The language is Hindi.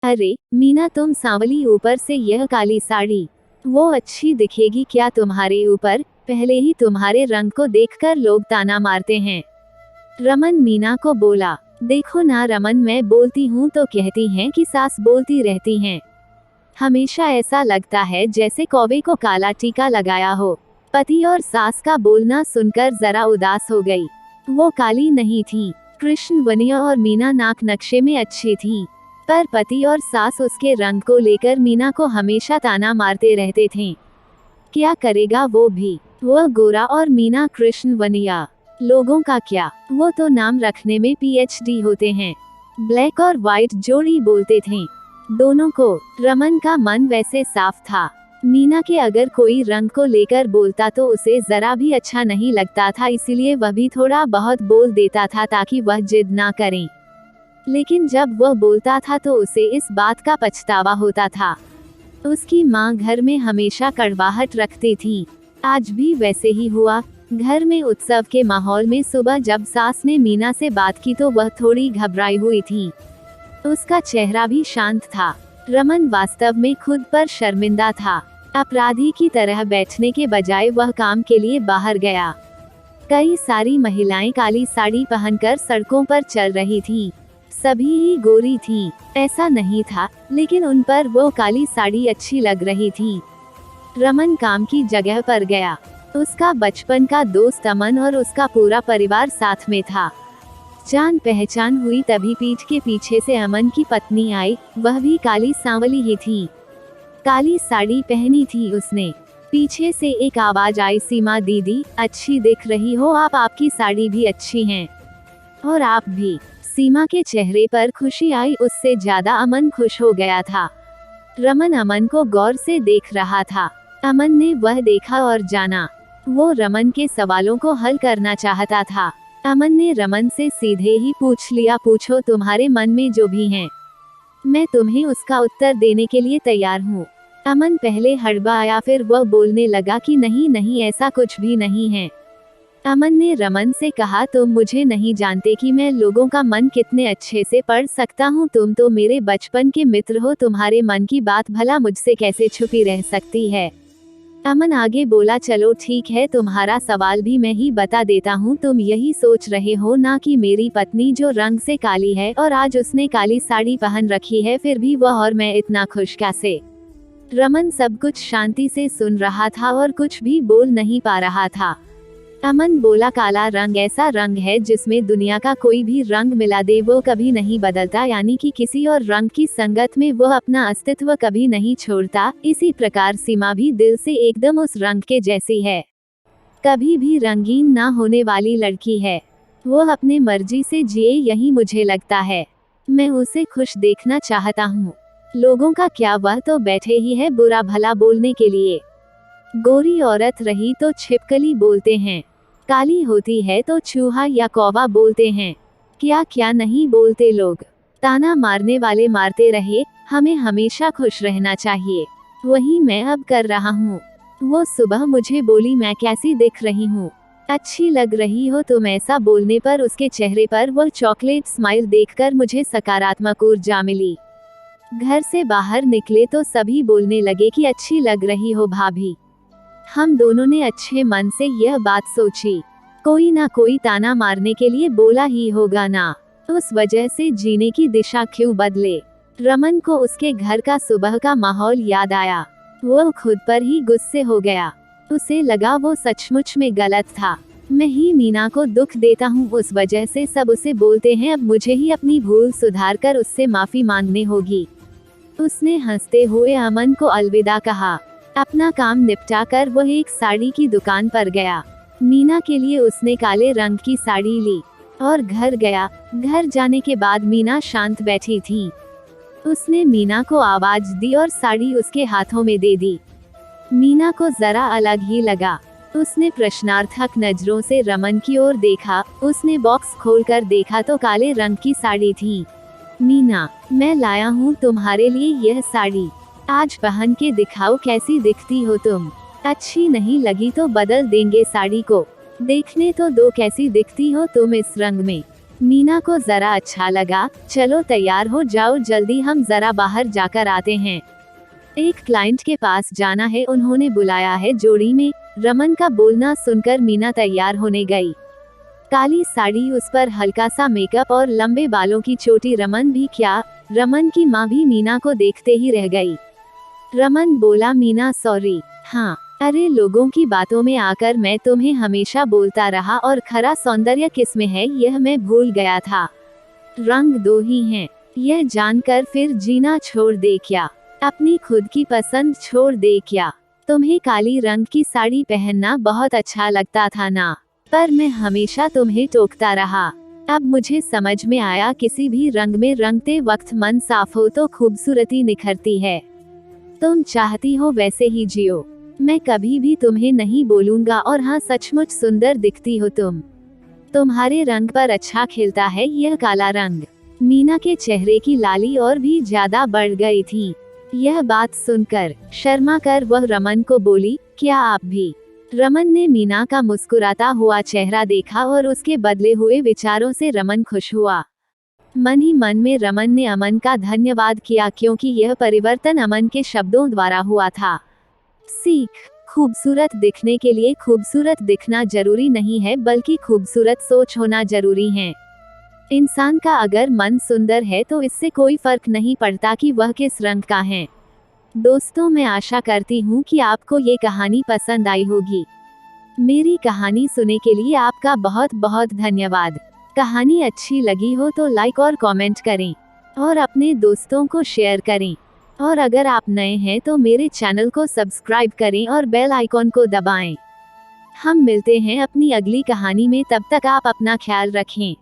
अरे मीना, तुम सांवली, ऊपर से यह काली साड़ी, वो अच्छी दिखेगी क्या तुम्हारे ऊपर? पहले ही तुम्हारे रंग को देखकर लोग ताना मारते हैं। रमन मीना को बोला। देखो ना रमन, मैं बोलती हूँ तो कहती हैं कि सास बोलती रहती हैं। हमेशा ऐसा लगता है जैसे कौवे को काला टीका लगाया हो। पति और सास का बोलना सुनकर जरा उदास हो गई। वो काली नहीं थी। कृष्ण वनिया और मीना नाक नक्शे में अच्छी थी, पर पति और सास उसके रंग को लेकर मीना को हमेशा ताना मारते रहते थे। क्या करेगा वो भी, वह गोरा और मीना कृष्ण वनिया। लोगों का क्या, वो तो नाम रखने में पीएचडी होते हैं। ब्लैक और व्हाइट जोड़ी बोलते थे दोनों को। रमन का मन वैसे साफ था। मीना के अगर कोई रंग को लेकर बोलता तो उसे जरा भी अच्छा नहीं लगता था, इसीलिए वह भी थोड़ा बहुत बोल देता था ताकि वह जिद ना करें। लेकिन जब वह बोलता था तो उसे इस बात का पछतावा होता था। उसकी माँ घर में हमेशा कड़वाहट रखती थी। आज भी वैसे ही हुआ। घर में उत्सव के माहौल में सुबह जब सास ने मीना से बात की तो वह थोड़ी घबराई हुई थी। उसका चेहरा भी शांत था। रमन वास्तव में खुद पर शर्मिंदा था। अपराधी की तरह बैठने के बजाय वह काम के लिए बाहर गया। कई सारी महिलाएं काली साड़ी पहनकर सड़कों पर चल रही थीं। सभी ही गोरी थीं। ऐसा नहीं था, लेकिन उन पर वो काली साड़ी अच्छी लग रही थी। रमन काम की जगह पर गया। उसका बचपन का दोस्त अमन और उसका पूरा परिवार साथ में था। जान पहचान हुई तभी पीठ के पीछे से अमन की पत्नी आई। वह भी काली सांवली ही थी। काली साड़ी पहनी थी उसने। पीछे से एक आवाज आई, सीमा दीदी, अच्छी दिख रही हो आप, आपकी साड़ी भी अच्छी है। और आप भी। सीमा के चेहरे पर खुशी आई, उससे ज्यादा अमन खुश हो गया था। रमन अमन को गौर से देख रहा था। अमन ने वह देखा और जाना। वो रमन के सवालों को हल करना चाहता था। अमन ने रमन से सीधे ही पूछ लिया, पूछो तुम्हारे मन में जो भी है, मैं तुम्हें उसका उत्तर देने के लिए तैयार हूँ। अमन पहले हड़बड़ाया, फिर वह बोलने लगा कि नहीं नहीं, ऐसा कुछ भी नहीं है। अमन ने रमन से कहा, तुम मुझे नहीं जानते कि मैं लोगों का मन कितने अच्छे से पढ़ सकता हूँ। तुम तो मेरे बचपन के मित्र हो, तुम्हारे मन की बात भला मुझसे कैसे छुपी रह सकती है। अमन आगे बोला, चलो ठीक है, तुम्हारा सवाल भी मैं ही बता देता हूँ। तुम यही सोच रहे हो ना कि मेरी पत्नी जो रंग से काली है और आज उसने काली साड़ी पहन रखी है, फिर भी वह और मैं इतना खुश कैसे? रमन सब कुछ शांति से सुन रहा था और कुछ भी बोल नहीं पा रहा था। अमन बोला, काला रंग ऐसा रंग है जिसमें दुनिया का कोई भी रंग मिला दे वो कभी नहीं बदलता, यानी कि किसी और रंग की संगत में वह अपना अस्तित्व कभी नहीं छोड़ता। इसी प्रकार सीमा भी दिल से एकदम उस रंग के जैसी है। कभी भी रंगीन ना होने वाली लड़की है। वो अपने मर्जी से जिए, यही मुझे लगता है। मैं उसे खुश देखना चाहता हूँ। लोगों का क्या, वह तो बैठे ही है बुरा भला बोलने के लिए। गोरी औरत रही तो छिपकली बोलते हैं, काली होती है तो चूहा या कौवा बोलते हैं। क्या क्या नहीं बोलते लोग। ताना मारने वाले मारते रहे, हमें हमेशा खुश रहना चाहिए। वही मैं अब कर रहा हूँ। वो सुबह मुझे बोली, मैं कैसी दिख रही हूँ? अच्छी लग रही हो तुम। ऐसा बोलने पर उसके चेहरे पर वो चॉकलेट स्माइल देखकर मुझे सकारात्मक ऊर्जा मिली। घर से बाहर निकले तो सभी बोलने लगे कि अच्छी लग रही हो भाभी। हम दोनों ने अच्छे मन से यह बात सोची, कोई ना कोई ताना मारने के लिए बोला ही होगा ना, उस वजह से जीने की दिशा क्यों बदले। रमन को उसके घर का सुबह का माहौल याद आया। वो खुद पर ही गुस्से हो गया। उसे लगा वो सचमुच में गलत था। मैं ही मीना को दुख देता हूँ, उस वजह से सब उसे बोलते हैं। अब मुझे ही अपनी भूल सुधार कर उससे माफी मांगनी होगी। उसने हंसते हुए अमन को अलविदा कहा। अपना काम निपटा कर वह एक साड़ी की दुकान पर गया। मीना के लिए उसने काले रंग की साड़ी ली और घर गया। घर जाने के बाद मीना शांत बैठी थी। उसने मीना को आवाज दी और साड़ी उसके हाथों में दे दी। मीना को जरा अलग ही लगा। उसने प्रश्नार्थक नजरों से रमन की ओर देखा। उसने बॉक्स खोलकर देखा तो काले रंग की साड़ी थी। मीना, मैं लाया हूँ तुम्हारे लिए यह साड़ी, आज पहन के दिखाओ कैसी दिखती हो तुम। अच्छी नहीं लगी तो बदल देंगे साड़ी को। देखने तो दो कैसी दिखती हो तुम इस रंग में। मीना को जरा अच्छा लगा। चलो तैयार हो जाओ, जल्दी हम जरा बाहर जाकर आते हैं। एक क्लाइंट के पास जाना है, उन्होंने बुलाया है जोड़ी में। रमन का बोलना सुनकर मीना तैयार होने गई। काली साड़ी, उस पर हल्का सा मेकअप और लंबे बालों की चोटी। रमन भी क्या, रमन की माँ भी मीना को देखते ही रह गई। रमन बोला, मीना सॉरी। हाँ, अरे लोगों की बातों में आकर मैं तुम्हें हमेशा बोलता रहा और खरा सौंदर्य किसमें है यह मैं भूल गया था। रंग दो ही हैं, यह जानकर फिर जीना छोड़ दे क्या, अपनी खुद की पसंद छोड़ दे क्या। तुम्हें काली रंग की साड़ी पहनना बहुत अच्छा लगता था ना, पर मैं हमेशा तुम्हें टोकता रहा। अब मुझे समझ में आया, किसी भी रंग में रंगते वक्त मन साफ हो तो खूबसूरती निखरती है। तुम चाहती हो वैसे ही जियो, मैं कभी भी तुम्हें नहीं बोलूंगा। और हाँ, सचमुच सुंदर दिखती हो तुम, तुम्हारे रंग पर अच्छा खिलता है यह काला रंग। मीना के चेहरे की लाली और भी ज्यादा बढ़ गई थी। यह बात सुनकर शर्मा कर वह रमन को बोली, क्या आप भी। रमन ने मीना का मुस्कुराता हुआ चेहरा देखा और उसके बदले हुए विचारों से रमन खुश हुआ। मन ही मन में रमन ने अमन का धन्यवाद किया, क्योंकि यह परिवर्तन अमन के शब्दों द्वारा हुआ था। सीख, खूबसूरत दिखने के लिए खूबसूरत दिखना जरूरी नहीं है, बल्कि खूबसूरत सोच होना जरूरी है। इंसान का अगर मन सुंदर है तो इससे कोई फर्क नहीं पड़ता कि वह किस रंग का है। दोस्तों, मैं आशा करती हूँ कि आपको ये कहानी पसंद आई होगी। मेरी कहानी सुनने के लिए आपका बहुत बहुत धन्यवाद। कहानी अच्छी लगी हो तो लाइक और कमेंट करें और अपने दोस्तों को शेयर करें। और अगर आप नए हैं तो मेरे चैनल को सब्सक्राइब करें और बेल आइकॉन को दबाएं। हम मिलते हैं अपनी अगली कहानी में, तब तक आप अपना ख्याल रखें।